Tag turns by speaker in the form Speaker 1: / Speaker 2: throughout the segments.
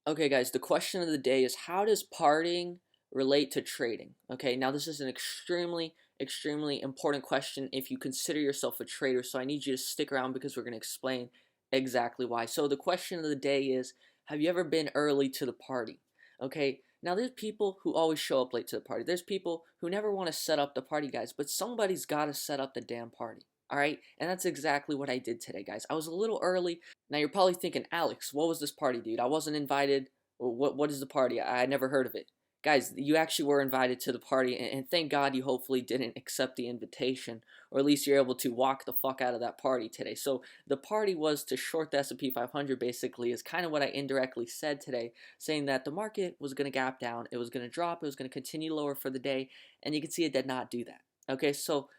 Speaker 1: Okay, guys, the question of the day is how does partying relate to trading? Okay, now this is an extremely important question if you consider yourself a trader. So I need you to stick around because we're going to explain exactly why. So the question of the day is have you ever been early to the party? Okay, now there's people who always show up late to the party. There's people who never want to set up the party, guys, but somebody's got to set up the damn party. All right, and that's exactly what I did today, guys. I was a little early. Now you're probably thinking, Alex, what was this party, dude? I wasn't invited. What is the party? I never heard of it. Guys, you actually were invited to the party, and thank God you hopefully didn't accept the invitation, or at least you're able to walk the fuck out of that party today. So the party was to short the S&P 500, basically, is kind of what I indirectly said today, saying that the market was going to gap down, it was going to drop, it was going to continue lower for the day, and you can see it did not do that. Okay, so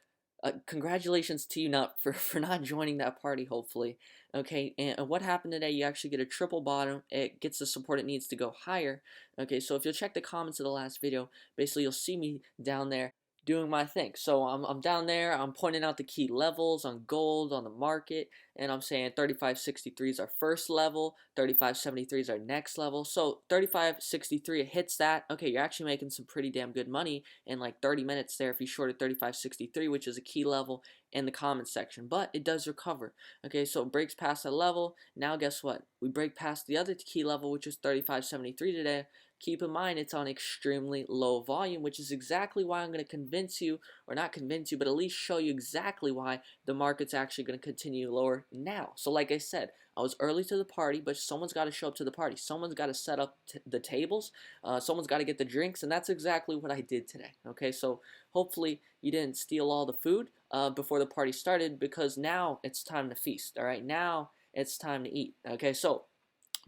Speaker 1: congratulations to you not for not joining that party, hopefully. Okay, and what happened today, you actually get a triple bottom. It gets the support it needs to go higher. Okay, so if you'll check the comments of the last video, basically you'll see me down there doing my thing. So I'm down there, I'm pointing out the key levels on gold, on the market, and I'm saying 3563 is our first level, 3573 is our next level. So 3563, it hits that. Okay, you're actually making some pretty damn good money in like 30 minutes there if you shorted 3563, which is a key level in the comments section. But it does recover. Okay, so it breaks past that level. Now guess what? We break past the other key level, which is 3573 today. Keep in mind it's on extremely low volume, which is exactly why I'm going to convince you, or not convince you, but at least show you exactly why the market's actually going to continue lower now. So like I said, I was early to the party, but someone's got to show up to the party. Someone's got to set up the tables. Someone's got to get the drinks, and that's exactly what I did today. Okay, so hopefully you didn't steal all the food before the party started, because now it's time to feast. All right, now it's time to eat. Okay, so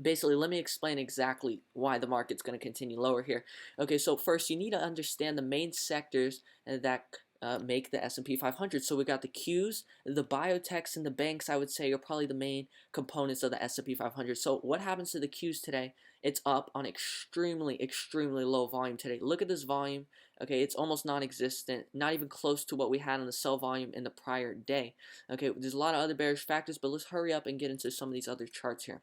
Speaker 1: basically, let me explain exactly why the market's going to continue lower here. Okay, so first you need to understand the main sectors that make the S&P 500. So we got the Qs, the biotechs, and the banks, I would say, are probably the main components of the S&P 500. So what happens to the Qs today? It's up on extremely low volume today. Look at this volume. Okay, it's almost non-existent, not even close to what we had on the sell volume in the prior day. Okay, there's a lot of other bearish factors, but let's hurry up and get into some of these other charts here.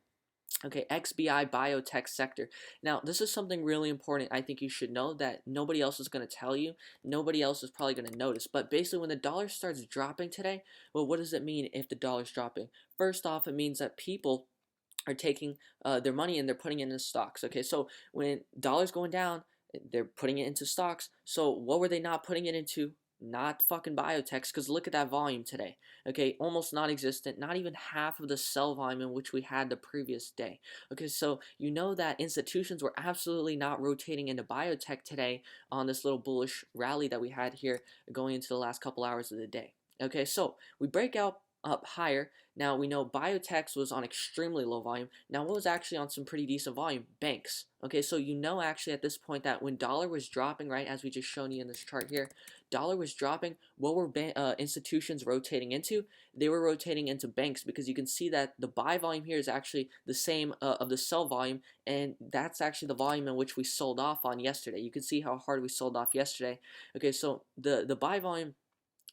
Speaker 1: Okay, XBI biotech sector. Now, this is something really important I think you should know that nobody else is going to tell you. Nobody else is probably going to notice. But basically, when the dollar starts dropping today, well, what does it mean if the dollar's dropping? First off, it means that people are taking their money and they're putting it into stocks. Okay, so when dollar's going down, they're putting it into stocks. So what were they not putting it into? Not fucking biotechs, because look at that volume today. Okay, almost non-existent, not even half of the sell volume in which we had the previous day. Okay, so you know that institutions were absolutely not rotating into biotech today on this little bullish rally that we had here going into the last couple hours of the day. Okay, so we break out up higher. Now we know biotechs was on extremely low volume. Now what was actually on some pretty decent volume? Banks. Okay, so you know actually at this point that when dollar was dropping, right, as we just shown you in this chart here, dollar was dropping, what were institutions rotating into? They were rotating into banks, because you can see that the buy volume here is actually the same of the sell volume, and that's actually the volume in which we sold off on yesterday. You can see how hard we sold off yesterday. Okay, so the buy volume,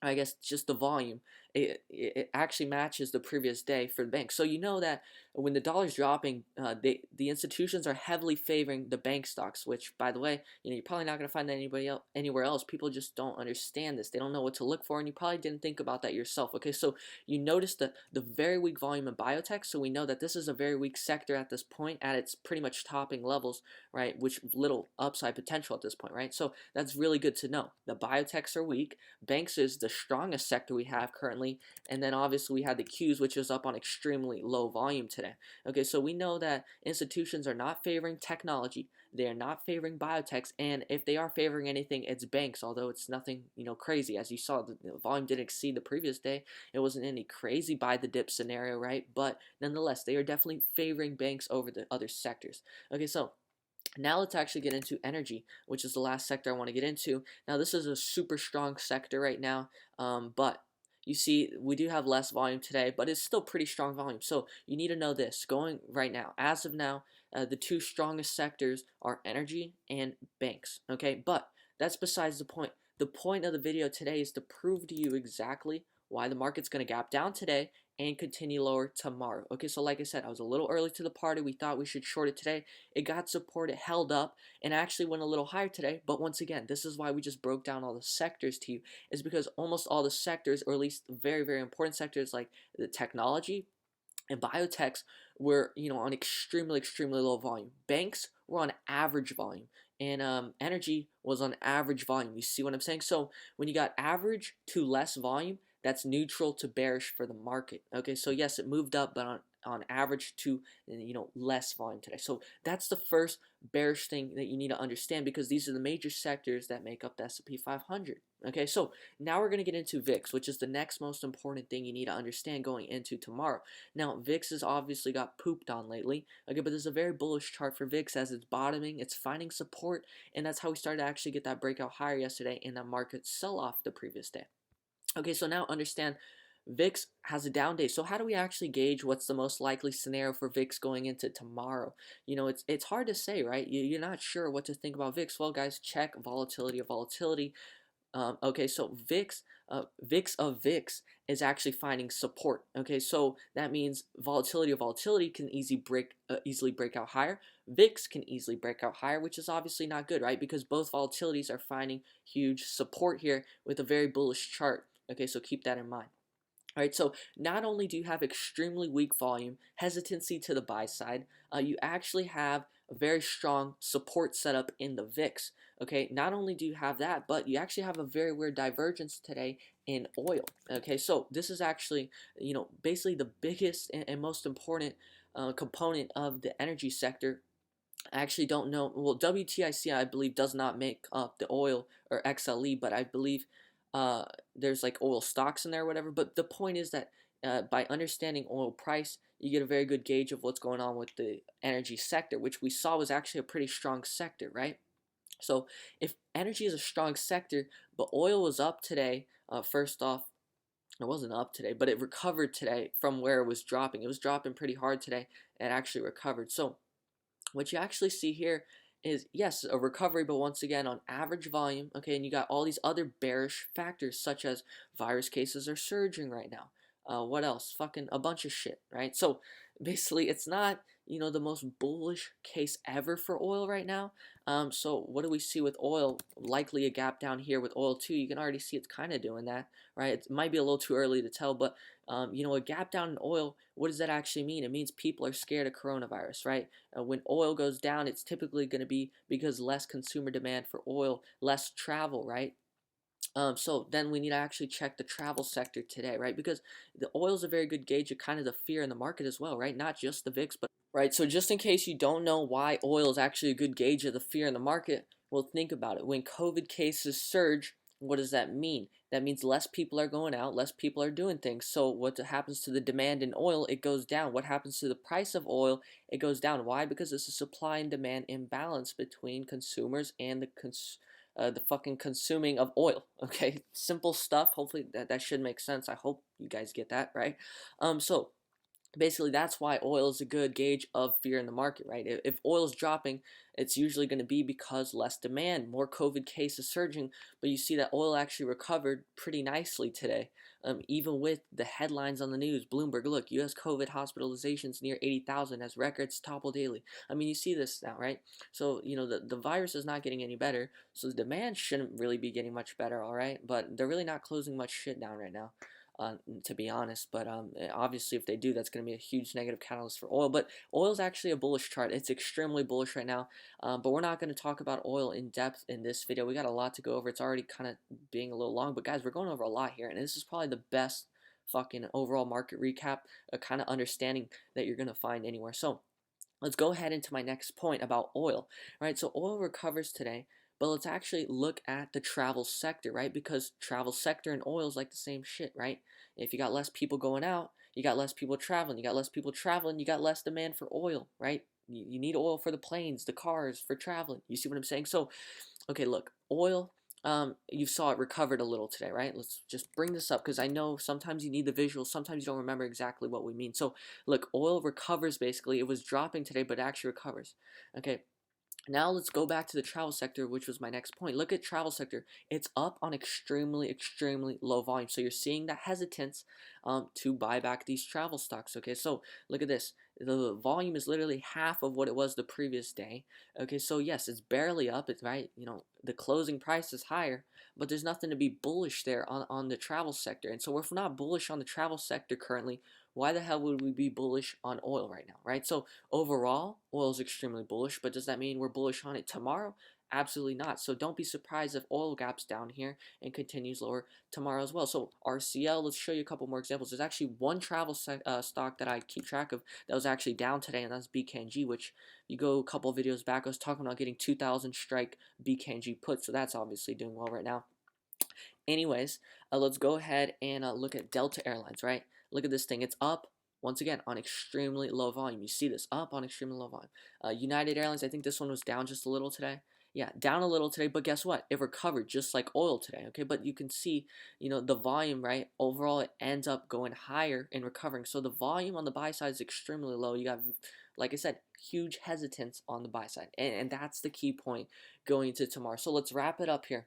Speaker 1: I guess just the volume, it actually matches the previous day for the bank. So you know that when the dollar's dropping, the institutions are heavily favoring the bank stocks. Which, by the way, you're probably not going to find that anywhere else. People just don't understand this. They don't know what to look for, and you probably didn't think about that yourself. Okay, so you notice the very weak volume in biotech. So we know that this is a very weak sector at this point, at its pretty much topping levels, right? Which little upside potential at this point, right? So that's really good to know. The biotechs are weak. Banks is the strongest sector we have currently, and then obviously we had the Qs, which is up on extremely low volume today. Okay, so we know that institutions are not favoring technology, they are not favoring biotechs, and if they are favoring anything, it's banks, although it's nothing crazy. As you saw, the volume didn't exceed the previous day. It wasn't any crazy buy the dip scenario, right? But nonetheless, they are definitely favoring banks over the other sectors. Okay, so now let's actually get into energy, which is the last sector I want to get into. Now this is a super strong sector right now, but you see we do have less volume today, but it's still pretty strong volume. So you need to know this going right now. As of now, the two strongest sectors are energy and banks. Okay, but that's besides the point. The point of the video today is to prove to you exactly why the market's going to gap down today and continue lower tomorrow. Okay, so like I said, I was a little early to the party. We thought we should short it today. It got support, it held up, and actually went a little higher today. But once again, this is why we just broke down all the sectors to you, is because almost all the sectors, or at least very, very important sectors like the technology and biotechs, were on extremely low volume. Banks were on average volume, and energy was on average volume. You see what I'm saying? So when you got average to less volume, that's neutral to bearish for the market. Okay, so yes, it moved up, but on average to less volume today. So that's the first bearish thing that you need to understand, because these are the major sectors that make up the S&P 500. Okay, so now we're going to get into VIX, which is the next most important thing you need to understand going into tomorrow. Now, VIX has obviously got pooped on lately, okay, but this is a very bullish chart for VIX as it's bottoming, it's finding support, and that's how we started to actually get that breakout higher yesterday in that market sell-off the previous day. Okay, so now understand VIX has a down day. So how do we actually gauge what's the most likely scenario for VIX going into tomorrow? It's hard to say, right? You're not sure what to think about VIX. Well, guys, check volatility of volatility. Okay, so VIX of VIX is actually finding support. Okay, so that means volatility of volatility can easily break out higher. VIX can easily break out higher, which is obviously not good, right? Because both volatilities are finding huge support here with a very bullish chart. Okay, so keep that in mind. All right, so not only do you have extremely weak volume, hesitancy to the buy side, you actually have a very strong support setup in the VIX. Okay, not only do you have that, but you actually have a very weird divergence today in oil. Okay, so this is actually, basically the biggest and most important component of the energy sector. I actually don't know. Well, WTIC, I believe, does not make up the oil or XLE, but I believe there's like oil stocks in there or whatever. But the point is that by understanding oil price, you get a very good gauge of what's going on with the energy sector, which we saw was actually a pretty strong sector, right? So if energy is a strong sector, but oil was up today, first off, it wasn't up today, but it recovered today from where it was dropping. It was dropping pretty hard today, and it actually recovered. So what you actually see here is, yes, a recovery, but once again on average volume. Okay, and you got all these other bearish factors, such as virus cases are surging right now. What else? Fucking a bunch of shit, right? So basically, it's not the most bullish case ever for oil right now. So what do we see with oil? Likely a gap down here with oil too. You can already see it's kind of doing that, right? It might be a little too early to tell, but a gap down in oil, what does that actually mean? It means people are scared of coronavirus, right? When oil goes down, it's typically going to be because less consumer demand for oil, less travel, right? So then we need to actually check the travel sector today, right? Because the oil is a very good gauge of kind of the fear in the market as well, right? Not just the VIX, but right. So just in case you don't know why oil is actually a good gauge of the fear in the market, well, think about it. When COVID cases surge, what does that mean? That means less people are going out, less people are doing things. So what happens to the demand in oil? It goes down. What happens to the price of oil? It goes down. Why? Because it's a supply and demand imbalance between consumers and the fucking consuming of oil. Okay, simple stuff. Hopefully that should make sense. I hope you guys get that, right? So basically that's why oil is a good gauge of fear in the market, right? If oil is dropping, it's usually going to be because less demand, more COVID cases surging. But you see that oil actually recovered pretty nicely today, even with the headlines on the news. Bloomberg, look, U.S. COVID hospitalizations near 80,000 as records topple daily. I mean, you see this now, right? So the virus is not getting any better, so the demand shouldn't really be getting much better, all right? But they're really not closing much shit down right now, to be honest. But obviously if they do, that's going to be a huge negative catalyst for oil. But oil is actually a bullish chart. It's extremely bullish right now. But we're not going to talk about oil in depth in this video. We got a lot to go over. It's already kind of being a little long, but guys, we're going over a lot here, and this is probably the best fucking overall market recap, a kind of understanding that you're going to find anywhere. So let's go ahead into my next point about oil. Right, so oil recovers today, but let's actually look at the travel sector, right? Because travel sector and oil is like the same shit, right? If you got less people going out, you got less people traveling. You got less people traveling, you got less demand for oil, right? You need oil for the planes, the cars, for traveling. You see what I'm saying? So, okay, look, oil, you saw it recovered a little today, right? Let's just bring this up because I know sometimes you need the visuals, sometimes you don't remember exactly what we mean. So, look, oil recovers basically. It was dropping today, but it actually recovers. Okay, Now let's go back to the travel sector, which was my next point. Look at travel sector. It's up on extremely low volume. So you're seeing the hesitance to buy back these travel stocks. Okay, so look at this. The volume is literally half of what it was the previous day. Okay, so yes, it's barely up. It's right. The closing price is higher, but there's nothing to be bullish there on the travel sector. And so if we're not bullish on the travel sector currently, why the hell would we be bullish on oil right now, right? So overall, oil is extremely bullish, but does that mean we're bullish on it tomorrow? Absolutely not. So don't be surprised if oil gaps down here and continues lower tomorrow as well. So RCL, let's show you a couple more examples. There's actually one travel stock that I keep track of that was actually down today, and that's BKNG, which you go a couple videos back, I was talking about getting 2,000 strike BKNG puts, so that's obviously doing well right now. Anyways, let's go ahead and look at Delta Airlines, right? Look at this thing. It's up, once again, on extremely low volume. You see this, up on extremely low volume. United Airlines, I think this one was down just a little today. Yeah, down a little today, but guess what? It recovered just like oil today, okay? But you can see, the volume, right? Overall, it ends up going higher and recovering. So the volume on the buy side is extremely low. You got, like I said, huge hesitance on the buy side. And that's the key point going into tomorrow. So let's wrap it up here.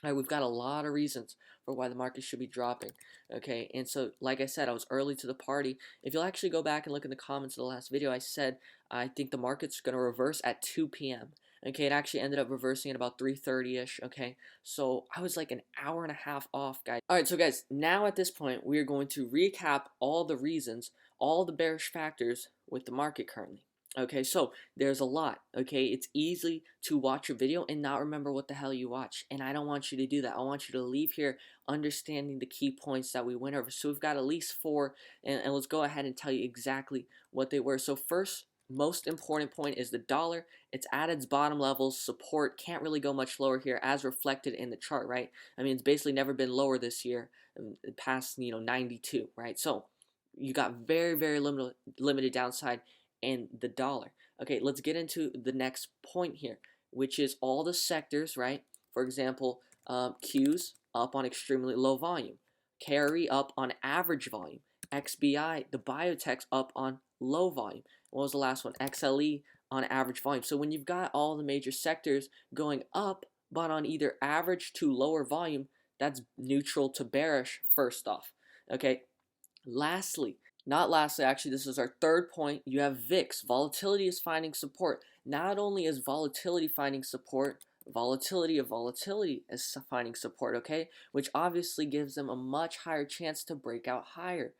Speaker 1: All right, we've got a lot of reasons for why the market should be dropping. Okay, and so like I said, I was early to the party. If you'll actually go back and look in the comments of the last video, I said I think the market's going to reverse at 2 p.m. Okay, it actually ended up reversing at about 3:30ish. Okay, so I was like an hour and a half off, guys. All right, so guys, now at this point, we are going to recap all the reasons, all the bearish factors with the market currently. Okay, so there's a lot. Okay, it's easy to watch a video and not remember what the hell you watch, and I don't want you to do that. I want you to leave here understanding the key points that we went over. So we've got at least four, and let's go ahead and tell you exactly what they were. So first, most important point is the dollar. It's at its bottom levels, support can't really go much lower here, as reflected in the chart, right? I mean, it's basically never been lower this year, past 92, right? So you got very limited downside and the dollar. Okay, let's get into the next point here, which is all the sectors, right? For example, Q's up on extremely low volume, carry up on average volume, XBI, the biotech's up on low volume. What was the last one? XLE on average volume. So when you've got all the major sectors going up, but on either average to lower volume, that's neutral to bearish first off. Okay, lastly, not lastly, actually, this is our third point. You have VIX. Volatility is finding support. Not only is volatility finding support, volatility is finding support, okay? Which obviously gives them a much higher chance to break out higher.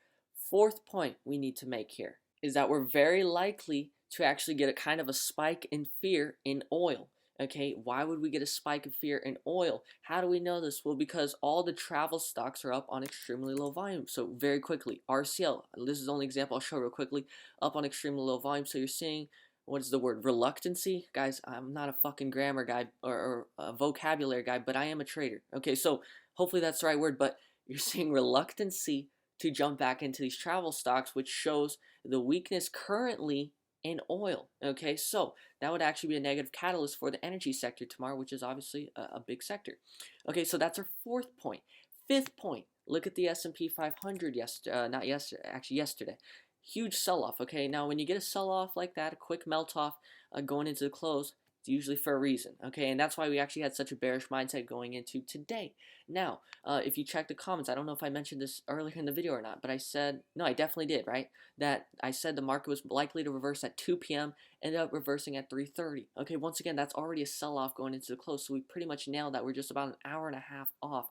Speaker 1: Fourth point we need to make here is that we're very likely to actually get a kind of a spike in fear in oil. Okay, why would we get a spike of fear in oil? How do we know this? Well, because all the travel stocks are up on extremely low volume. So very quickly, RCL, this is the only example I'll show real quickly, up on extremely low volume. So you're seeing, what is the word, reluctancy? Guys, I'm not a fucking grammar guy or a vocabulary guy, but I am a trader. Okay, so hopefully that's the right word, but you're seeing reluctancy to jump back into these travel stocks, which shows the weakness currently in oil. Okay, so that would actually be a negative catalyst for the energy sector tomorrow, which is obviously a big sector. Okay, so that's our fourth point. Fifth point, look at the S&P 500 yesterday. Huge sell-off, okay? Now, when you get a sell-off like that, a quick melt-off going into the close, it's usually for a reason, okay? And that's why we actually had such a bearish mindset going into today. Now, if you check the comments, I don't know if I mentioned this earlier in the video or not, but I said, no, I definitely did, right? That I said the market was likely to reverse at 2 p.m., ended up reversing at 3:30. Okay, once again, that's already a sell-off going into the close, so we pretty much nailed that. We're just about an hour and a half off.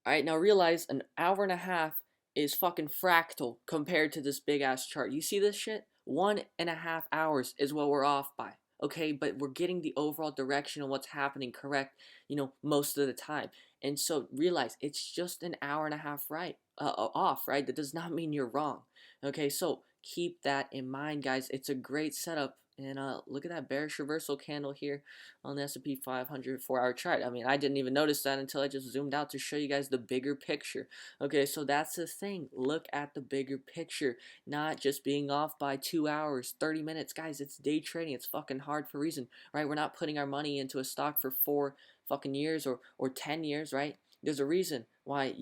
Speaker 1: All right, now realize an hour and a half is fucking fractal compared to this big-ass chart. You see this shit? 1.5 hours is what we're off by. Okay, but we're getting the overall direction of what's happening correct, most of the time. And so realize it's just an hour and a half off, right? That does not mean you're wrong. Okay, so keep that in mind, guys. It's a great setup. And look at that bearish reversal candle here on the S&P 500 4-hour chart. I mean, I didn't even notice that until I just zoomed out to show you guys the bigger picture. Okay, so that's the thing. Look at the bigger picture, not just being off by 2 hours, 30 minutes. Guys, it's day trading. It's fucking hard for a reason, right? We're not putting our money into a stock for 4 fucking years or 10 years, right? There's a reason why,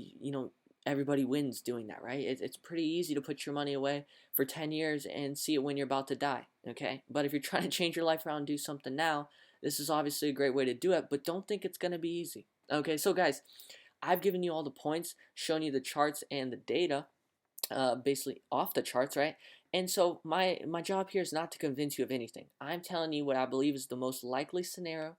Speaker 1: everybody wins doing that, right? It's pretty easy to put your money away for 10 years and see it when you're about to die, okay? But if you're trying to change your life around and do something now, this is obviously a great way to do it, but don't think it's going to be easy. Okay, so guys, I've given you all the points, shown you the charts and the data, basically off the charts, right? And so my job here is not to convince you of anything. I'm telling you what I believe is the most likely scenario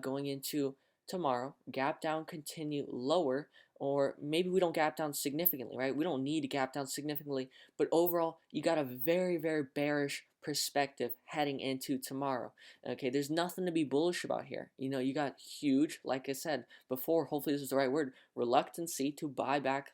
Speaker 1: going into tomorrow. Gap down, continue lower, or maybe we don't gap down significantly, right? We don't need to gap down significantly, but overall, you got a very, very bearish perspective heading into tomorrow. Okay, there's nothing to be bullish about here. You know, you got huge, like I said before, hopefully this is the right word, reluctancy to buy back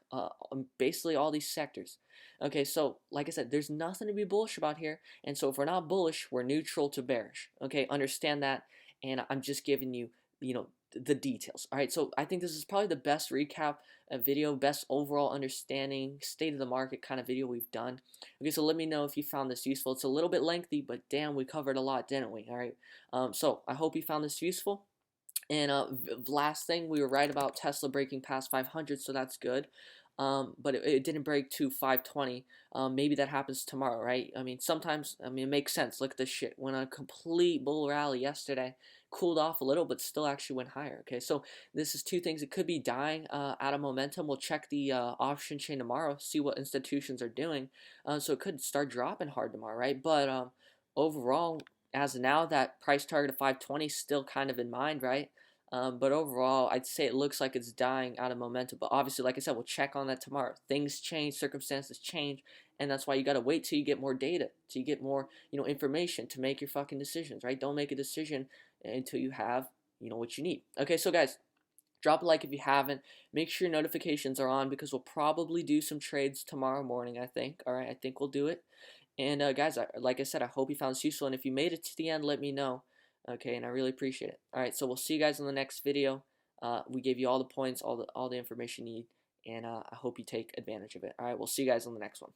Speaker 1: basically all these sectors. Okay, so like I said, there's nothing to be bullish about here, and so if we're not bullish, we're neutral to bearish. Okay, understand that, and I'm just giving you, you know, the details. All right, so I think this is probably the best recap video, best overall understanding, state of the market kind of video we've done. Okay, so let me know if you found this useful. It's a little bit lengthy, but damn, we covered a lot, didn't we? All right, so I hope you found this useful. And last thing, we were right about Tesla breaking past 500, so that's good. But it didn't break to 520. Maybe that happens tomorrow, right? I mean, sometimes, I mean, it makes sense. Look at this shit. Went on a complete bull rally yesterday, cooled off a little, but still actually went higher. Okay, so this is two things. It could be dying out of momentum. We'll check the option chain tomorrow, see what institutions are doing. So it could start dropping hard tomorrow, right? But overall, as of now, that price target of 520 is still kind of in mind, right? But overall, I'd say it looks like it's dying out of momentum. But obviously, like I said, we'll check on that tomorrow. Things change, circumstances change, and that's why you got to wait till you get more data, till you get more, you know, information to make your fucking decisions, right? Don't make a decision until you have, you know, what you need. Okay, so guys, drop a like if you haven't. Make sure your notifications are on because we'll probably do some trades tomorrow morning, I think. All right, I think we'll do it. And guys, like I said, I hope you found this useful. And if you made it to the end, let me know. Okay, and I really appreciate it. All right, so we'll see you guys in the next video. We gave you all the points, all the information you need, and I hope you take advantage of it. All right, we'll see you guys on the next one.